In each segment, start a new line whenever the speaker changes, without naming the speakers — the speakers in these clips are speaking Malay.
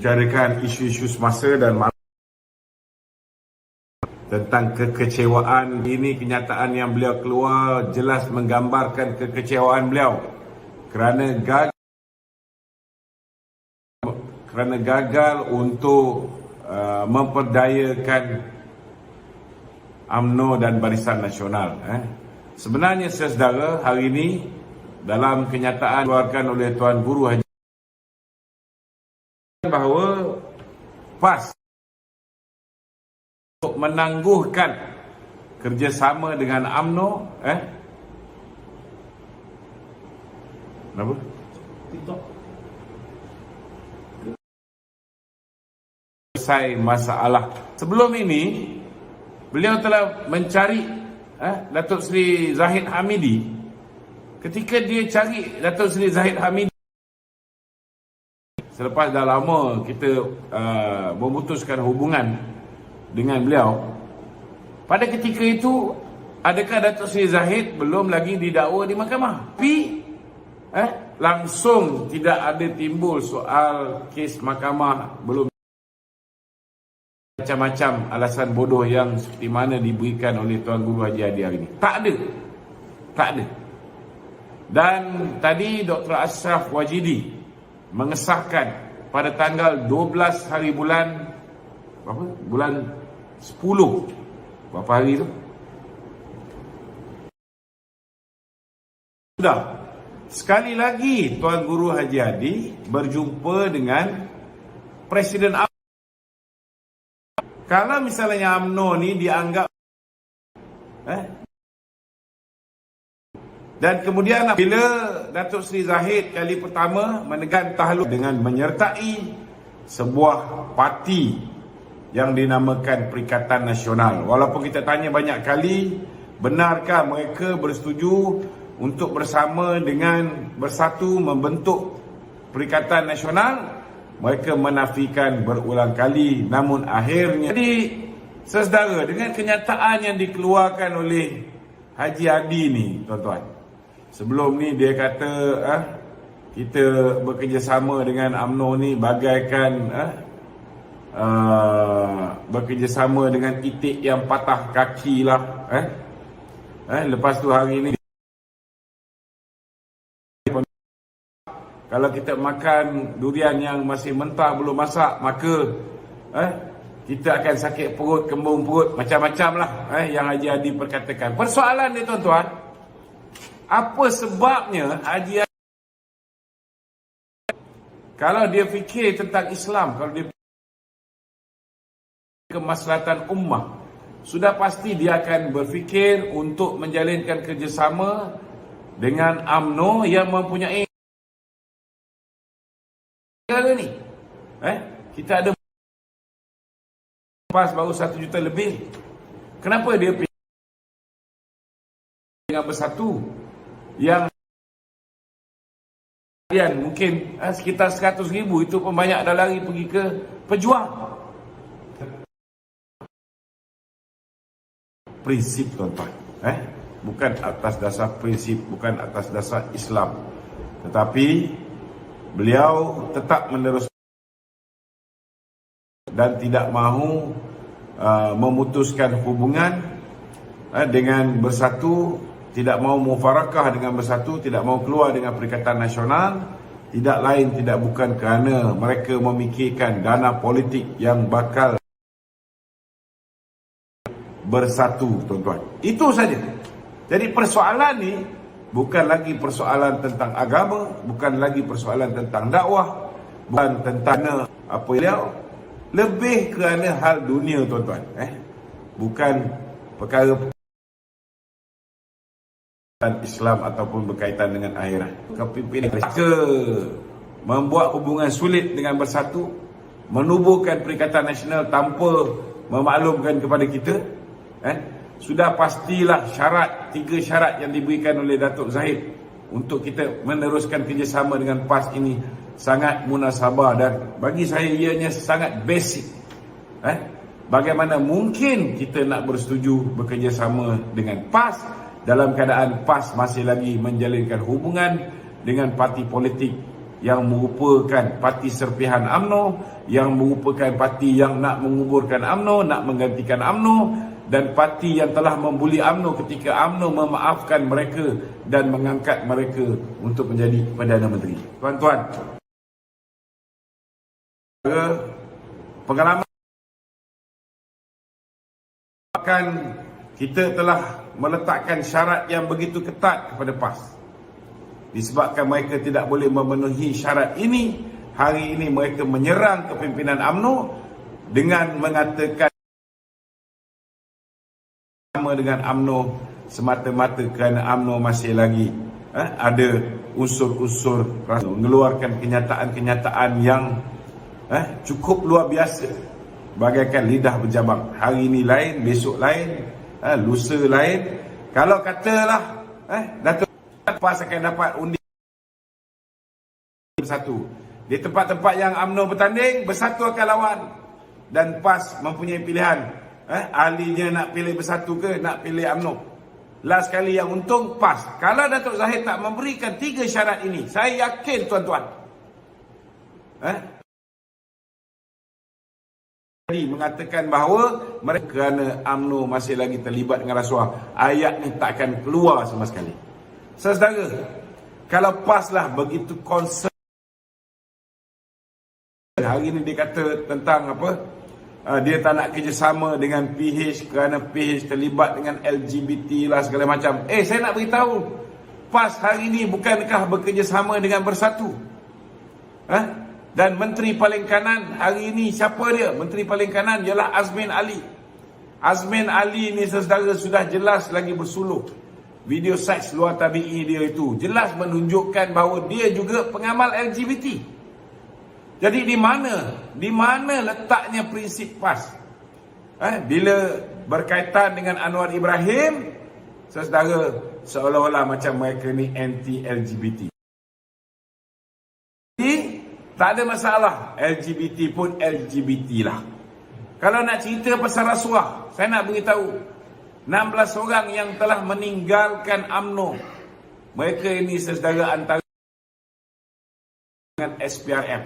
bicarakan isu-isu semasa dan tentang kekecewaan. Ini kenyataan yang beliau keluar jelas menggambarkan kekecewaan beliau kerana gagal untuk memperdayakan UMNO dan Barisan Nasional. Sebenarnya saudara, hari ini dalam kenyataan dikeluarkan oleh Tuan Guru Haji bahawa PAS untuk menangguhkan kerjasama dengan UMNO kenapa? Selesai masalah. Sebelum ini beliau telah mencari Datuk Seri Zahid Hamidi. Ketika dia cari Datuk Seri Zahid Hamidi, selepas dah lama kita memutuskan hubungan dengan beliau, pada ketika itu adakah Datuk Seri Zahid belum lagi didakwa di mahkamah? Tapi langsung tidak ada timbul soal kes mahkamah, belum macam-macam alasan bodoh yang seperti mana diberikan oleh Tuan Guru Haji Hadi hari ini. Tak ada. Dan tadi Dr. Ashraf Wajidi mengesahkan pada tanggal 12 hari bulan bulan 10. Berapa hari itu? Sudah. Sekali lagi Tuan Guru Haji Hadi berjumpa dengan Presiden. Kalau misalnya UMNO ni dianggap dan kemudian bila Datuk Seri Zahid kali pertama menekan tahluk dengan menyertai sebuah parti yang dinamakan Perikatan Nasional, walaupun kita tanya banyak kali benarkah mereka bersetuju untuk bersama dengan Bersatu membentuk Perikatan Nasional, mereka menafikan berulang kali. Namun akhirnya, jadi saudara, dengan kenyataan yang dikeluarkan oleh Haji Hadi ni, tuan-tuan, sebelum ni dia kata kita bekerjasama dengan UMNO ni bagaikan bekerjasama dengan itik yang patah kaki lah. Lepas tu hari ni, kalau kita makan durian yang masih mentah belum masak, maka kita akan sakit perut, kembung perut, macam-macam lah yang Haji Hadi perkatakan. Persoalan ni tuan-tuan, apa sebabnya Haji Hadi, kalau dia fikir tentang Islam, kalau dia kemaslahatan ummah, sudah pasti dia akan berfikir untuk menjalinkan kerjasama dengan UMNO yang mempunyai ni. Kita ada PAS baru 1 juta lebih. Kenapa dia pilih dengan Bersatu yang mungkin sekitar 100,000, itu pun banyak dah lari pergi ke Pejuang. Prinsip tuan-tuan, bukan atas dasar prinsip, bukan atas dasar Islam, tetapi beliau tetap meneruskan dan tidak mahu memutuskan hubungan dengan Bersatu, tidak mahu mufarakah dengan Bersatu, tidak mahu keluar dengan Perikatan Nasional. Tidak lain tidak bukan kerana mereka memikirkan dana politik yang bakal Bersatu, tuan-tuan. Itu saja. Jadi persoalan ni bukan lagi persoalan tentang agama, bukan lagi persoalan tentang dakwah, bukan tentang apa beliau, lebih kerana hal dunia, tuan-tuan. Bukan perkara Islam ataupun berkaitan dengan akhirat. Kepimpinan mereka membuat hubungan sulit dengan Bersatu, menubuhkan Perikatan Nasional tanpa memaklumkan kepada kita. Sudah pastilah 3 syarat yang diberikan oleh Datuk Zahid untuk kita meneruskan kerjasama dengan PAS ini sangat munasabah, dan bagi saya ianya sangat basic. Bagaimana mungkin kita nak bersetuju bekerjasama dengan PAS dalam keadaan PAS masih lagi menjalinkan hubungan dengan parti politik yang merupakan parti serpihan UMNO, yang merupakan parti yang nak menguburkan UMNO, nak menggantikan UMNO, dan parti yang telah membuli UMNO ketika UMNO memaafkan mereka dan mengangkat mereka untuk menjadi Perdana Menteri. Tuan-tuan, pengalaman kita telah meletakkan syarat yang begitu ketat kepada PAS. Disebabkan mereka tidak boleh memenuhi syarat ini, hari ini mereka menyerang kepimpinan UMNO dengan mengatakan sama dengan UMNO semata-mata kerana UMNO masih lagi ada unsur-unsur mengeluarkan kenyataan-kenyataan yang cukup luar biasa, bagaikan lidah berjabang. Hari ini lain, besok lain, lusa lain. Kalau katalah Datuk PAS akan dapat undi bersatu, di tempat-tempat yang UMNO bertanding, bersatu akan lawan, dan PAS mempunyai pilihan, ahlinya nak pilih bersatu ke nak pilih UMNO. Last kali yang untung PAS. Kalau Datuk Zahid tak memberikan 3 syarat ini, saya yakin tuan-tuan mengatakan bahawa mereka kerana UMNO masih lagi terlibat dengan rasuah, ayat ni tak akan keluar sama sekali. Saudara, kalau PAS lah begitu concern, hari ni dia kata tentang apa, dia tak nak kerjasama dengan PH kerana PH terlibat dengan LGBT lah segala macam. Saya nak beritahu, PAS hari ni bukankah bekerjasama dengan Bersatu? Dan menteri paling kanan hari ini siapa dia? Menteri paling kanan ialah Azmin Ali. Azmin Ali ni saudara sudah jelas lagi bersuluh. Video seks luar tabi'i dia itu jelas menunjukkan bahawa dia juga pengamal LGBT. Jadi di mana letaknya prinsip PAS? Bila berkaitan dengan Anwar Ibrahim, saudara, seolah-olah macam mereka ni anti-LGBT. Tak ada masalah, LGBT pun LGBT lah. Kalau nak cerita pasal rasuah, saya nak beritahu 16 orang yang telah meninggalkan UMNO, mereka ini saudara antara dengan SPRM.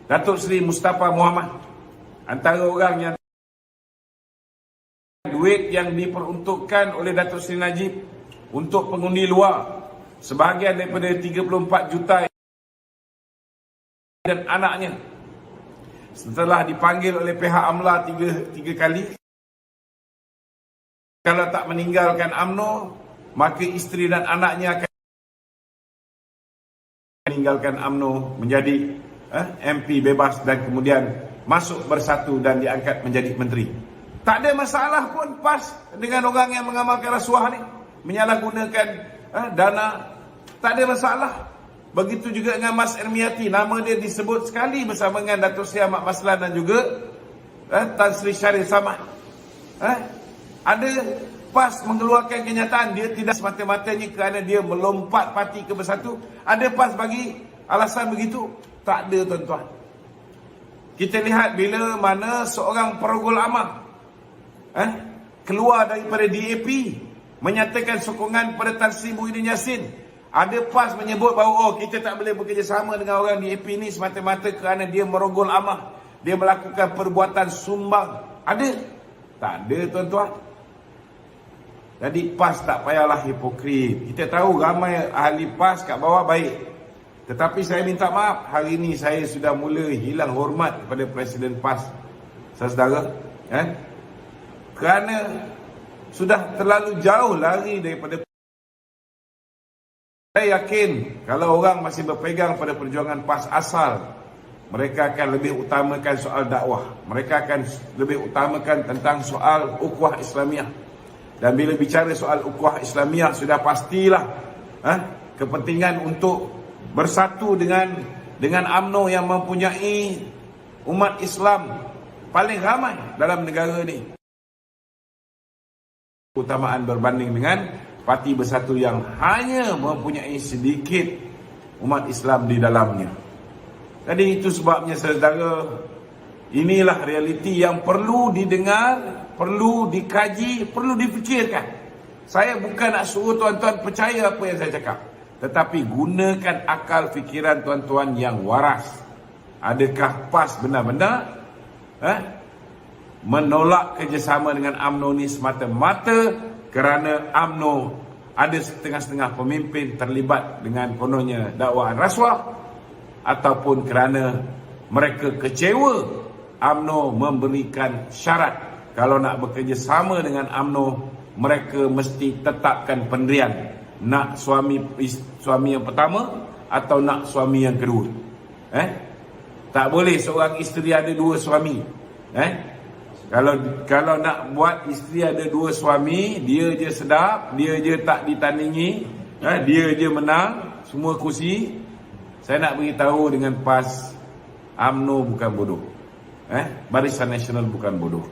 Datuk Seri Mustafa Muhammad antara orang yang duit yang diperuntukkan oleh Datuk Seri Najib untuk pengundi luar, sebahagian daripada 34 juta dan anaknya, setelah dipanggil oleh pihak AMLA tiga kali, kalau tak meninggalkan UMNO, maka isteri dan anaknya akan meninggalkan UMNO, menjadi MP bebas dan kemudian masuk Bersatu dan diangkat menjadi menteri. Tak ada masalah pun PAS dengan orang yang mengamalkan rasuah ni, menyalahgunakan dana. Tak ada masalah. Begitu juga dengan Mas Ermiati, nama dia disebut sekali bersama dengan Datuk Seri Ahmad Maslan dan juga Tan Sri Syarif Samad. Ada PAS mengeluarkan kenyataan dia tidak semata-matanya kerana dia melompat parti ke Bersatu. Ada PAS bagi alasan begitu? Tak ada tuan-tuan. Kita lihat bila mana seorang Perugul Amang keluar daripada DAP menyatakan sokongan pada Tan Sri Muhyiddin Yassin. Ada PAS menyebut bahawa kita tak boleh bekerjasama dengan orang DAP ni semata-mata kerana dia merogol amah, dia melakukan perbuatan sumbang. Ada? Tak ada tuan-tuan. Jadi PAS tak payahlah hipokrit. Kita tahu ramai ahli PAS kat bawah baik. Tetapi saya minta maaf, hari ini saya sudah mula hilang hormat kepada Presiden PAS, saudara, kerana sudah terlalu jauh lari daripada. Saya yakin kalau orang masih berpegang pada perjuangan PAS asal, mereka akan lebih utamakan soal dakwah. Mereka akan lebih utamakan tentang soal ukhuwah Islamiah. Dan bila bicara soal ukhuwah Islamiah, sudah pastilah kepentingan untuk bersatu dengan UMNO yang mempunyai umat Islam paling ramai dalam negara ni. Utamaan berbanding dengan parti Bersatu yang hanya mempunyai sedikit umat Islam di dalamnya. Jadi itu sebabnya saudara, inilah realiti yang perlu didengar, perlu dikaji, perlu difikirkan. Saya bukan nak suruh tuan-tuan percaya apa yang saya cakap. Tetapi gunakan akal fikiran tuan-tuan yang waras. Adakah PAS benar-benar menolak kerjasama dengan UMNO ni semata-mata kerana UMNO ada setengah-setengah pemimpin terlibat dengan kononnya dakwaan rasuah, ataupun kerana mereka kecewa UMNO memberikan syarat kalau nak bekerjasama dengan UMNO mereka mesti tetapkan pendirian nak suami yang pertama atau nak suami yang kedua. Tak boleh seorang isteri ada dua suami. Kalau nak buat isteri ada dua suami, dia je sedap, dia je tak ditandingi, dia je menang semua kursi. Saya nak beritahu dengan PAS, UMNO bukan bodoh. Barisan Nasional bukan bodoh.